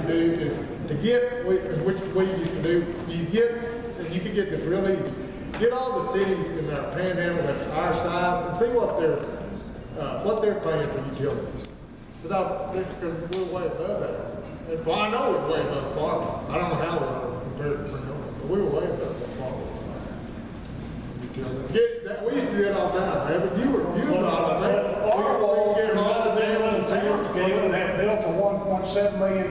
to do is to get, which we used to do, you could get this real easy. Get all the cities in our panhandle that's our size and see what they're paying for utilities. Because we're way above that. And, well, I know we're way above farming. I don't know how we're compared to Fernando, but we were way above the farming. We used to do that all the time, man, but you were not, I think. Farwell, get all the damn in town's gave and have built a $1.7 million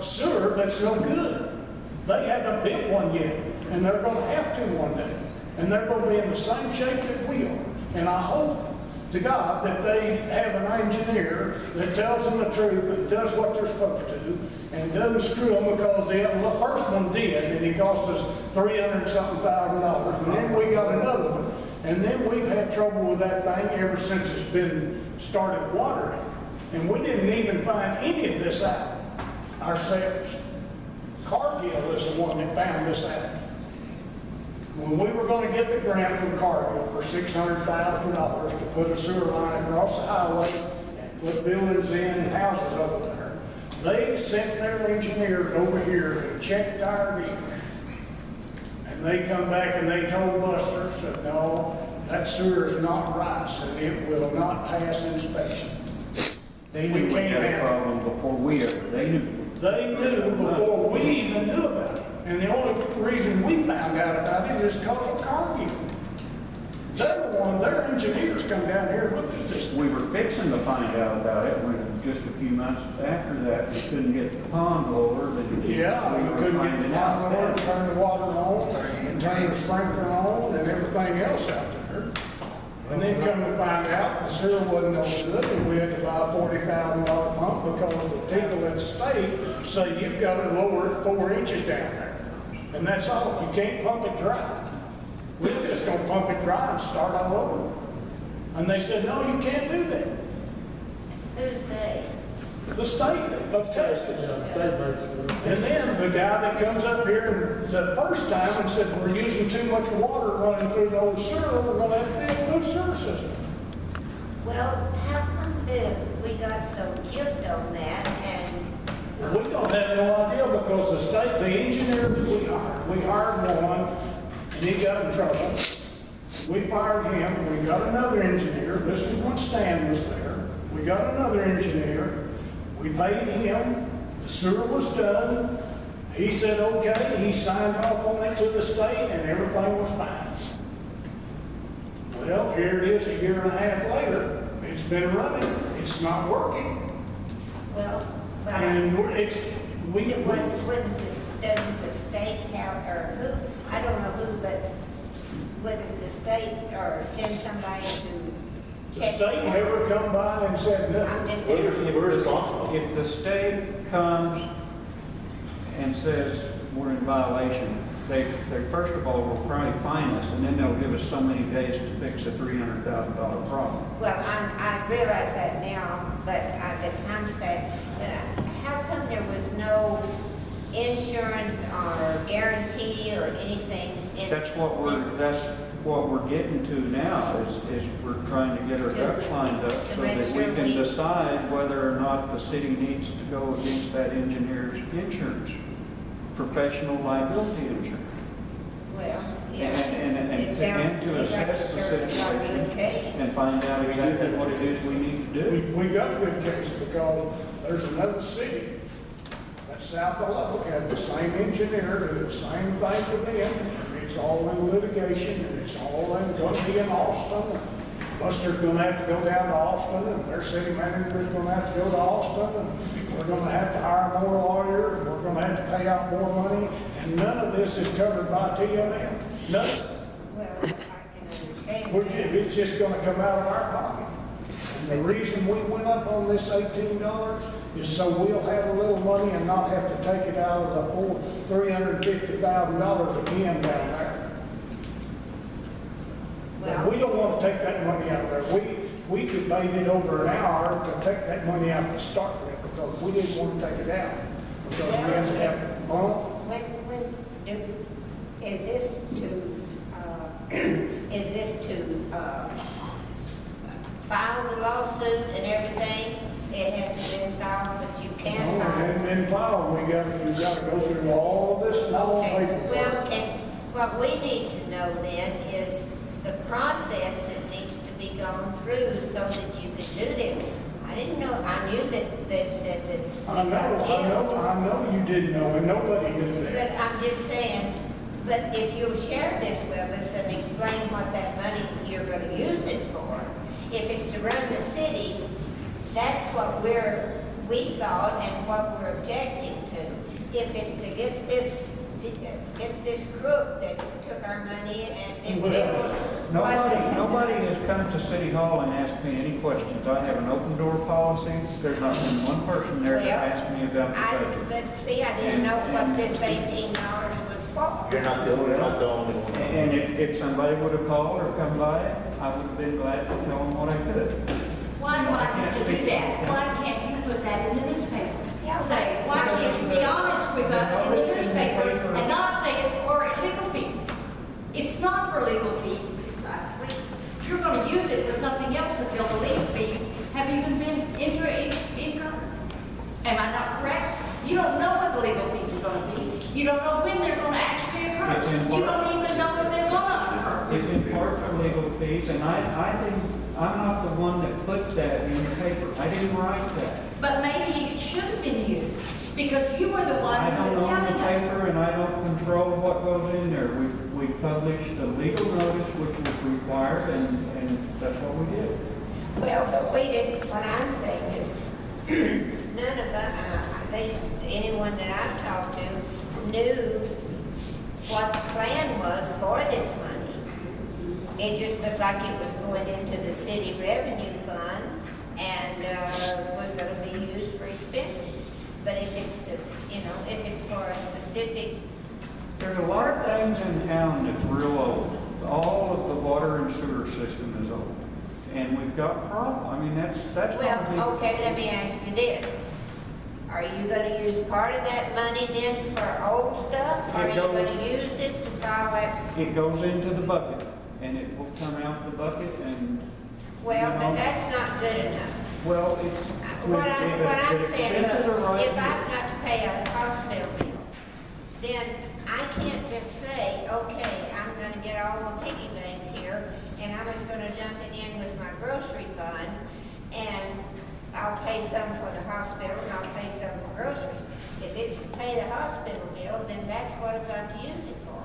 sewer that's no good. They haven't built one yet, and they're gonna have to one day. And they're gonna be in the same shape that we are. And I hope to God that they have an engineer that tells them the truth and does what they're supposed to and doesn't screw them, because the first one did, and it cost us $300-something thousand, and then we got another one. And then we've had trouble with that thing ever since it's been started watering. And we didn't even find any of this out ourselves. Cargill is the one that found this out. When we were going to get the grant from Cargill for $600,000 to put a sewer line across the highway and put buildings in and houses over there, they sent their engineers over here and checked our deal. And they come back and they told Buster, said, no, that sewer is not rice and it will not pass inspection. They knew we had a problem before we ever, they knew. They knew before we even knew about it. And the only reason we found out about it is because of Cargill. They're the one, their engineers come down here and look at this. We were fixing to find out about it when just a few months after that, we couldn't get the pond lowered. Yeah, we couldn't get the pond lowered, turn the water on, and turn the sprinkler on, and everything else out there. And then come to find out, the sewer wasn't no good, and we had to buy a $40,000 pump because the people at the state say you've got to lower it 4 inches down there. And that's all, you can't pump it dry. We're just gonna pump it dry and start all over. And they said, no, you can't do that. Who's they? The state of Texas. And then the guy that comes up here the first time and said, we're using too much water running through the old sewer, we're gonna have to build a new sewer system. Well, how come we got so gypped on that and? We don't have no idea because the engineer that we hired one, and he got in trouble. We fired him, we got another engineer. This is when Stan was there. We got another engineer. We paid him. The sewer was done. He said, okay, he signed off on it to the state and everything was fine. Well, here it is a year and a half later. It's been running. It's not working. Well, And doesn't the state have, or who, I don't know who, but wouldn't the state or send somebody to The check? state never come by and said I'm nothing. just We're responsible. If the state comes and says we're in violation, they first of all will probably fine us, and then they'll give us so many days to fix a $300,000 problem. Well, I realize that now, but the time's passed. But how come there was no insurance or guarantee or anything? That's what we're getting to now is we're trying to get our ducks lined up so that we can decide whether or not the city needs to go against that engineer's insurance, professional liability insurance. Well, yeah. And to assess the situation and find out exactly what it is we need to do. We got a good case because there's another city that's south of Lubbock, had the same engineer, did the same thing to them. It's all in litigation and it's all going to be in Austin. Buster's going to have to go down to Austin and their city manager is going to have to go to Austin and we're going to have to hire more lawyers and we're going to have to pay out more money. And none of this is covered by TMM. None. Well, I can understand that. It's just going to come out of our pocket. And the reason we went up on this $18 is so we'll have a little money and not have to take it out of the full $350,000 again down there. Well, We don't want to take that money out of there. We debated over an hour to take that money out to start with because we didn't want to take it out. Because we had to have a bump. Is this to file the lawsuit and everything? It has to be resolved, but you can file. And then file, you gotta go through all of this and all the Okay, paperwork. well, and what we need to know then is the process that needs to be gone through so that you can do this. I didn't know, I knew that said that I we know, got jailed. I know you didn't know, and nobody knew But that. I'm just saying, but if you'll share this with us and explain what that money you're gonna use it for, if it's to run the city, that's what we thought and what we're objecting to. If it's to get this crook that took our money and build. Nobody has come to City Hall and asked me any questions. I have an open door policy. There's not been one person there to Well, ask me about the budget. But see, I didn't know what this $18 was for. You're not the only one. And if somebody would have called or come by, I would have been glad to tell them what I could. Why do I have to do that? Why can't you put that in the newspaper? Yeah. Say, why can't you be honest with us in the newspaper and not say it's for legal fees? It's not for legal fees precisely. You're gonna use it for something else until the legal fees have even been incurred. Am I not correct? You don't know what the legal fees are gonna be. You don't know when they're gonna actually occur. It's in You part- don't even know if they're gonna occur. It's in part for legal fees, and I'm not the one that put that in the paper. I didn't write that. But maybe it should have been you, because you were the one I who don't was own telling the us. paper and I don't control what goes in there. We published the legal notice which was required and that's what we did. Well, but we didn't, what I'm saying is, none of us, at least anyone that I've talked to, knew what the plan was for this money. It just looked like it was going into the city revenue fund and was gonna be used for expenses. But if it's to, if it's for a specific, There's a lot of things in town that's real old. All of the water and sewer system is old. And we've got problems. I mean, that's probably. well, okay, let me ask you this. Are you gonna use part of that money then for old stuff? Or are you gonna use it to file that? It goes into the bucket and it will come out the bucket and. Well, but that's not good enough. Well, it's. What I'm saying, expenses are look, right if here. I've got to pay a hospital bill, then I can't just say, okay, I'm gonna get all the piggy banks here, and I'm just gonna dump it in with my grocery fund, and I'll pay some for the hospital, and I'll pay some for groceries. If it's to pay the hospital bill, then that's what I've got to use it for.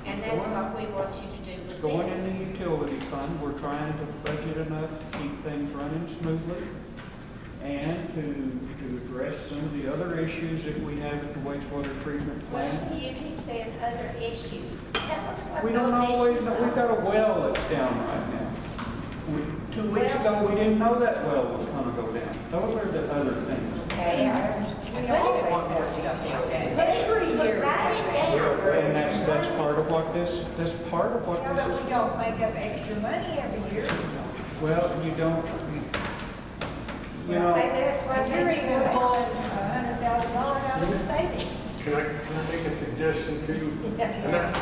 And that's what we want you to do with Going in this. the utility fund, we're trying to budget enough to keep things running smoothly and to address some of the other issues that we have at the wastewater treatment Well, plant. you keep saying other issues. Tell us what We don't those always, issues we've got are. a well that's down right now. 2 weeks ago, we didn't know that well was gonna go down. Those are the other things. Okay, I understand. We all want more stuff down there. Put it, write it down. And that's part of what that's part of what Now that this we is. don't make up extra money every year, Well, you don't, you know. Maybe that's why but you're they're even pulling $100,000 out of the savings. Can I make a suggestion too? And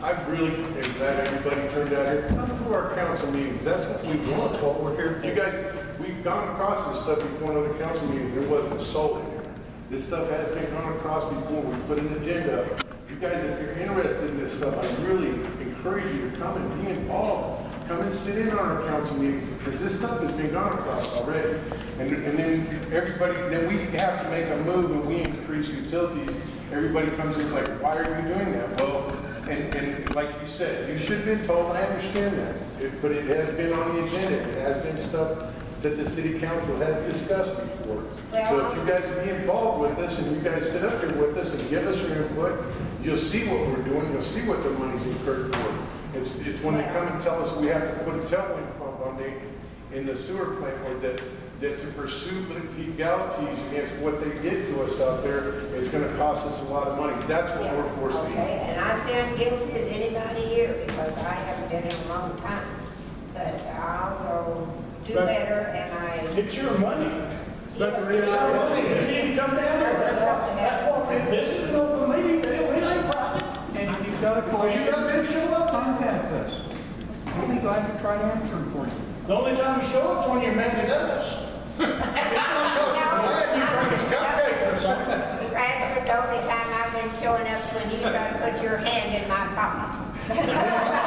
I really am glad everybody turned out here. Come to our council meetings. That's what we want, what we're here. You guys, we've gone across this stuff before in other council meetings. There wasn't a soul in here. This stuff has been gone across before. We put an agenda up. You guys, if you're interested in this stuff, I really encourage you to come and be involved. Come and sit in on our council meetings, because this stuff has been gone across already. And then everybody, then we have to make a move and we increase utilities. Everybody comes in and is like, why are you doing that? Well, and like you said, you should have been told, I understand that. But it has been on the agenda. It has been stuff that the city council has discussed before. So if you guys be involved with this and you guys sit up here with us and give us your input, you'll see what we're doing. You'll see what the money's incurred for. It's when they come and tell us we have to put a tailwind pump on in the sewer plant, or that to pursue legalities against what they did to us out there, it's gonna cost us a lot of money. That's what we're foreseeing. Okay, and I stand guilty as anybody here because I haven't been in a long time. But I'll go do But- better and It's your money. But the It's your money. reality, You need to come down there. That's what, this is an open meeting, Bill. It ain't private. And if you've got a Well, you question, got them show up. contact us. We'll be glad to try to answer them for you. The only time you show up's when you're mad at us. If you're not glad you bring us company, only time I've been showing up when you try to put your hand in my pocket.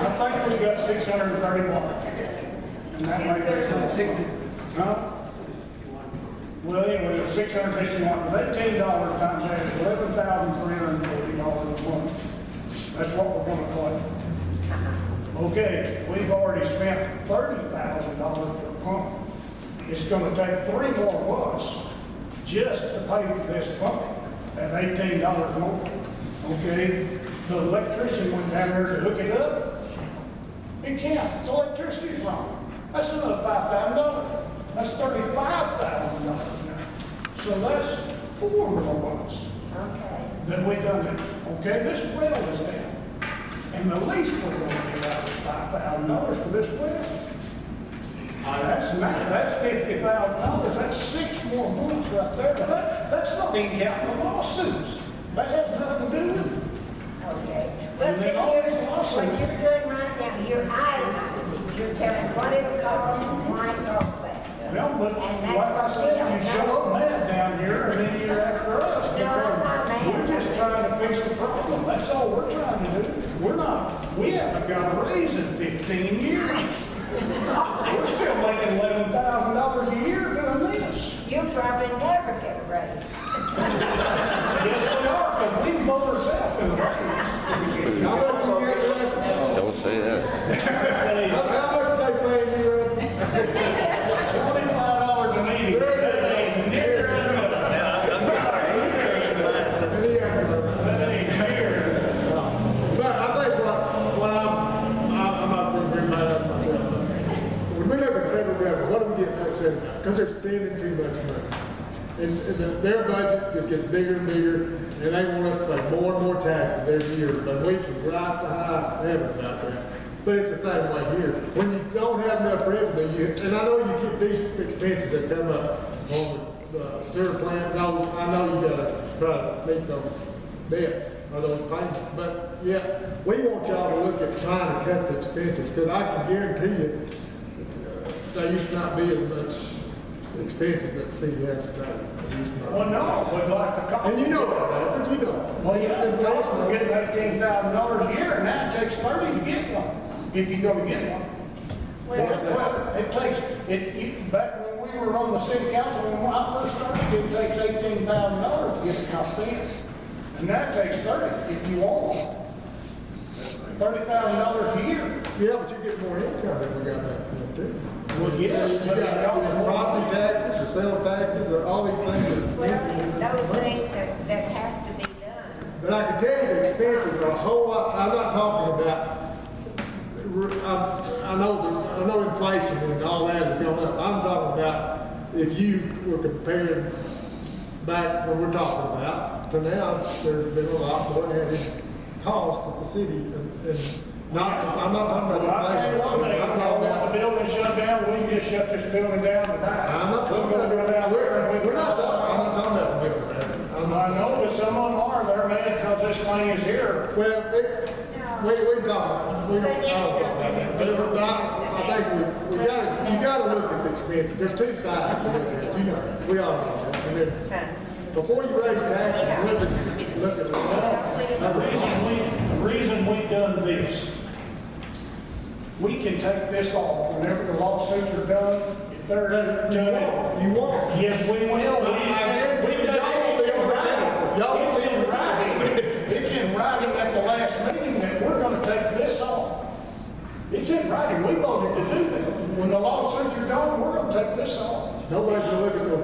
I think we got 630 watts. And that makes it 60. Huh? Well, anyway, it's 650 watts. That $10 times that is $11,340 a month. That's what we're gonna collect. Okay, we've already spent $30,000 for a pump. It's gonna take 3 more months just to pay for this pump at $18 more. Okay, the electrician went down there to hook it up. He can't, the electricity's wrong. That's another $5,000. That's $35,000 now. So that's 4 more months Okay. that we done it. Okay, this well is down. And the least we're gonna get out is $5,000 for this well. That's $50,000. That's 6 more months right there. But that's not even counting the lawsuits. That has nothing to do with it. Okay. Well, And see, then all these lawsuits. what you're doing right now, you're itemizing, you're telling what it'll cost and why it costs that. Well, but And that's like I what we said, don't you show up mad down here and then you're after us. No, I'm not mad. We're just trying to fix the problem. That's all we're trying to do. We haven't got a raise in 15 years. We're still making $11,000 a year doing this. You'll probably never get a raise. Yes, we are, but we vote ourselves in the raise. How much you get, Ray? Don't say that. How much they paying you, Ray? $25 a meeting. That ain't near enough. That ain't near. But I think what I'm not going to bring my up myself. When we look at federal revenue, what do we get upset about? Because they're spending too much money. And their budget just gets bigger and bigger, and they want us to pay more and more taxes every year. But we can right to high heaven about that. But it's the same way here. When you don't have enough revenue, and I know you get these expenses that come up on the sewer plant, no, I know you gotta try to meet those debts or those payments. But yeah, we want y'all to look at trying to cut the expenses, because I can guarantee you, they used to not be as much expensive that the city has today. They used to not. Well, no, but like the cost. And you know that, you know. Well, yeah, the cost of getting $18,000 a year, and that takes 30 to get one, if you're gonna get one. Well, it takes, back when we were on the city council, when I first started, it takes $18,000 to get a consent. And that takes 30 if you want one. $30,000 a year. Yeah, but you get more income than we got back then too. Well, yes, You but it got costs more. property taxes or sales taxes or all these things. Well, those things that have to be done. But I can tell you the expenses are a whole lot, I'm not talking about, I know inflation and all that is going up. I'm talking about if you were comparing back when we're talking about to now, there's been a lot more added cost of the city and not, I'm not talking Well, I about tell you inflation. one thing, I'm if talking the about, building shut down, we can just shut this building down tonight. I'm not talking We're gonna go down there and about, we we're not can- talking, I'm not talking about the bigger matter. I know that some of them are, they're mad because this thing is here. Well, we talk, we don't But yes, talk about that. But I think you gotta look at the expenses. There's two sides to it, you know, we all know that. And then, before you raise taxes, look at The reason we done this, we can take this off whenever the lawsuits are done. If they're done, You won't. yes, we will. Y'all It's in writing. It's in writing at the last meeting that we're gonna take this off. It's in writing. We voted to do that. When the lawsuits are done, we're gonna take this off. Nobody's gonna look at the.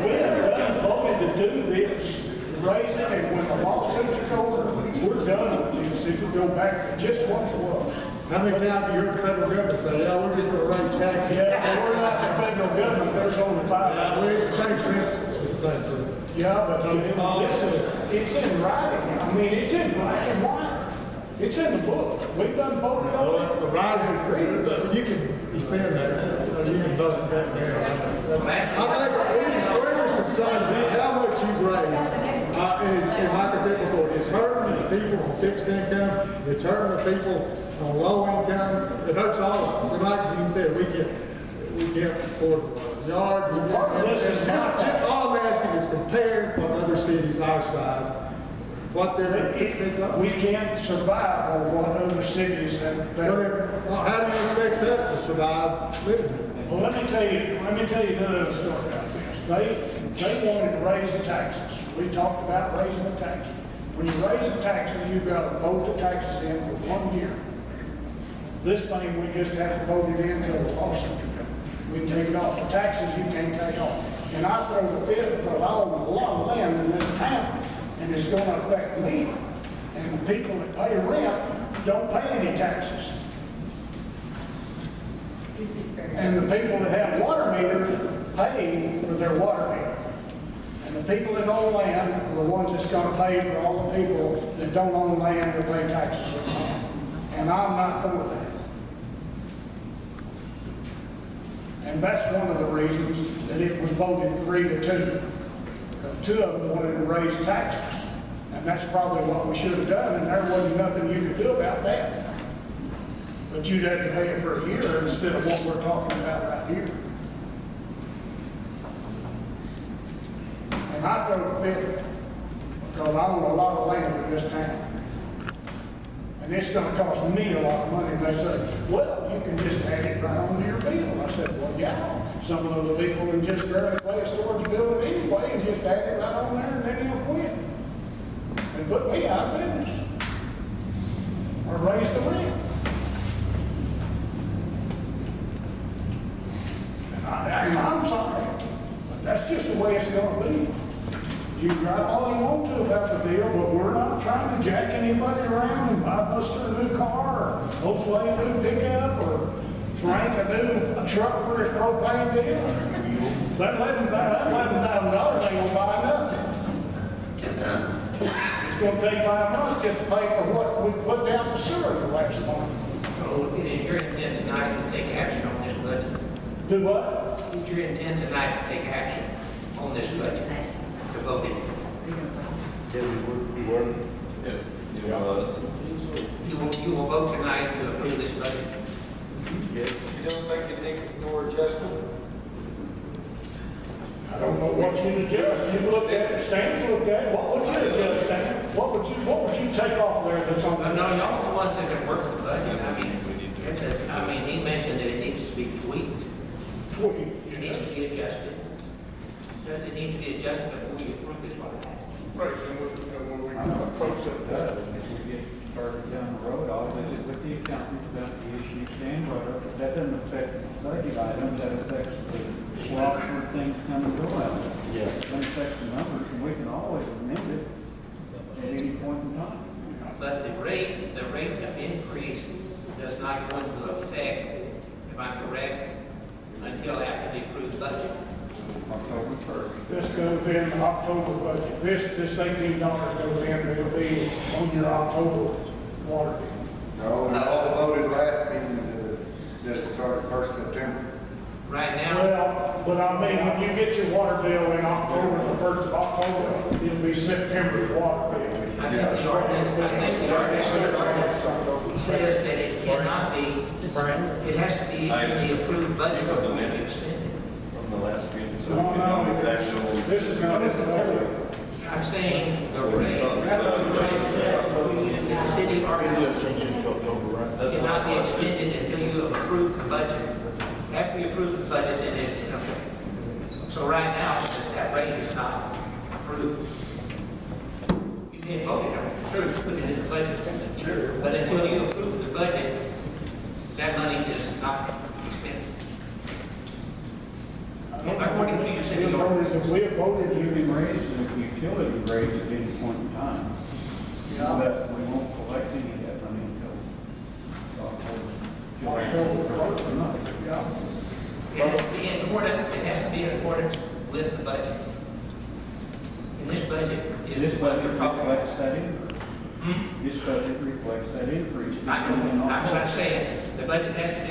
We have voted to do this, raise it, and when the lawsuits are over, we're done with this. It will go back to just what it was. How many times you heard the federal government say, yeah, we're just gonna raise taxes? Yeah, but we're not the federal government, there's only Yeah, five. well, it's the same principle, it's the same principle. Yeah, but this is, it's in writing. I mean, it's in black and white. It's in the book. We've done voted on it. The right rescind that, or you can vote that down. I think we're just concerned about how much you've raised. And like I said before, it's hurting the people on fixed income, it's hurting the people on low income, it hurts all of us. And like you said, we can't afford the yard. All I'm asking is compare what other cities our size, what they're. We can't survive on what other cities have. Well, how do you expect us to survive living here? Well, let me tell you another story about this. They wanted to raise the taxes. We talked about raising the taxes. When you raise the taxes, you've got to vote the taxes in for 1 year. This thing, we just have to vote it in until the lawsuit comes. We can take it off. The taxes you can't take off. And I throw the fit because I own a lot of land in this town, and it's going to affect me. And the people that pay rent don't pay any taxes. And the people that have water meters pay for their water meter. And the people that own land are the ones that's going to pay for all the people that don't own land to pay taxes on land. And I'm not for that. And that's one of the reasons that it was voted 3-2. Two of them wanted to raise taxes. And that's probably what we should have done, and there wasn't nothing you could do about that. But you'd have to pay it for a year instead of what we're talking about right here. And I throw a fit because I own a lot of land in this town. And it's going to cost me a lot of money. And they say, well, you can just add it right onto your bill. I said, well, yeah. Some of the people can just barely pay a storage bill anyway and just add it right on there and then he'll quit. And put me out of business. Or raise the rent. And I'm sorry, but that's just the way it's going to be. You can write all you want to about the deal, but we're not trying to jack anybody around and buy Buster a new car, or Josue a new pickup, or Frank a truck for his propane deal. That $11,000 ain't gonna buy nothing. It's gonna take 5 months just to pay for what we put down for sewer the last month. So it is your intent tonight to take action on this budget? Do what? It's your intent tonight to take action on this budget, to vote it in? You will vote tonight to approve this budget? You don't think it needs more adjustment? I don't know what you'd adjust. You looked at it, Stan's looked at it. What would you adjust, Stan? What would you take off there that's on No, the? y'all are the ones that can work the budget. I mean, he mentioned that it needs to be tweaked. It needs to be adjusted. Does it need to be adjusted before you approve this one? Right, and when we approach that, If we get started down the road, I'll visit with the accountant about the issue Stan brought up. But that doesn't affect the budget items, that affects the slots where things come and go out. Yeah. It affects the numbers, and we can always amend it at any point in time. But the rate of increase does not go into effect, if I'm correct, until after the approved budget. October 1st. This goes in the October budget. This $18 goes in, it'll be on your October water bill. No, we all voted last meeting that it started 1st September. Right now, Well, but I mean, when you get your water bill in October, the 1st of October, it'll be September's water bill. I think the ordinance says that it cannot be, it has to be in the approved budget before it gets extended. From the last meeting, so No, we know exactly no, what we this is not, I'm saying the rate that the city ordinance cannot be extended until you have approved the budget. After you approve the budget, then it's in effect. So right now, that rate is not approved. You can vote it on, approved, put it in the budget. But until you approve the budget, that money is not expended. According to your city ordinance. If we have voted, You you can can raise the utility rates at any point in time. Yeah. But we won't collect any of that money until October. October 1st. Yeah. It has to be in accordance, it has to be in accordance with the budget. And this budget is This what budget you're talking reflects about. that increase. This budget reflects that increase. I'm not saying, the budget has to be